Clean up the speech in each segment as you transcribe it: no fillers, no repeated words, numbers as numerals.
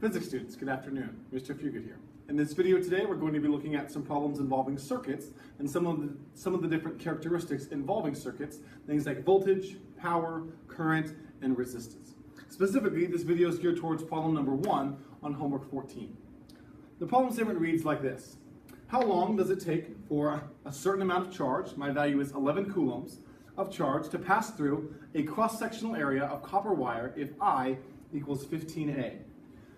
Physics students, good afternoon. Mr. Fugit here. In this video today, we're going to be looking at some problems involving circuits and some of the different characteristics involving circuits, things like voltage, power, current, and resistance. Specifically, this video is geared towards problem number 1 on homework 14. The problem statement reads like this. How long does it take for a certain amount of charge, my value is 11 coulombs, of charge to pass through a cross-sectional area of copper wire if I equals 15A?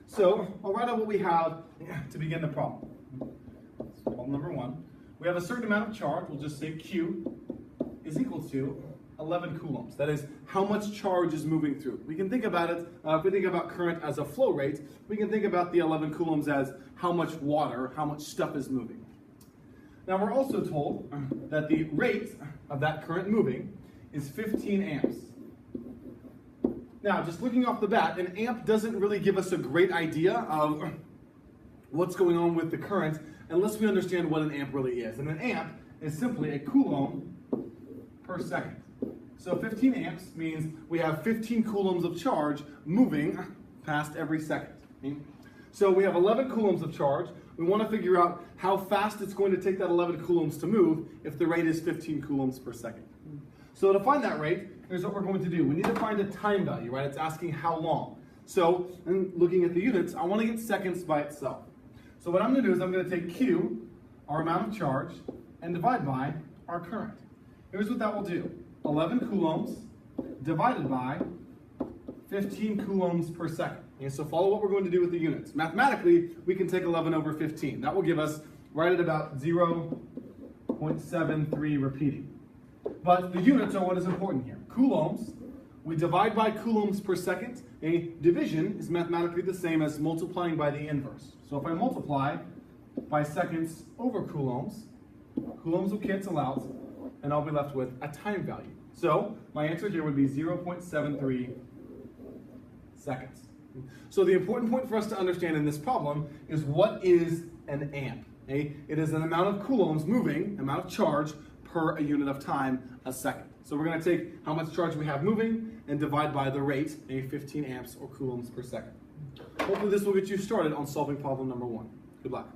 So I'll write out what we have to begin the problem. Problem number 1. We have a certain amount of charge, we'll just say Q is equal to 11 coulombs. That is how much charge is moving through. We can think about it, if we think about current as a flow rate, we can think about the 11 coulombs as how much water, how much stuff is moving. Now we're also told that the rate of that current moving is 15 amps. Now, just looking off the bat, an amp doesn't really give us a great idea of what's going on with the current unless we understand what an amp really is. And an amp is simply a coulomb per second. So 15 amps means we have 15 coulombs of charge moving past every second. Okay? So we have 11 coulombs of charge. We want to figure out how fast it's going to take that 11 coulombs to move if the rate is 15 coulombs per second. So to find that rate, here's what we're going to do. We need to find a time value, right? It's asking how long. So, in looking at the units, I want to get seconds by itself. So what I'm going to do is I'm going to take Q, our amount of charge, and divide by our current. Here's what that will do. 11 coulombs divided by 15 coulombs per second. Okay, so follow what we're going to do with the units. Mathematically, we can take 11 over 15. That will give us right at about 0.73 repeating. But the units are what is important here. Coulombs, we divide by coulombs per second. A division is mathematically the same as multiplying by the inverse. So if I multiply by seconds over coulombs, coulombs will cancel out, and I'll be left with a time value. So my answer here would be 0.73 seconds. So the important point for us to understand in this problem is what is an amp? Okay? It is an amount of coulombs moving, amount of charge, per a unit of time, a second. So we're going to take how much charge we have moving and divide by the rate, 15 amps or coulombs per second. Hopefully this will get you started on solving problem number 1. Good luck.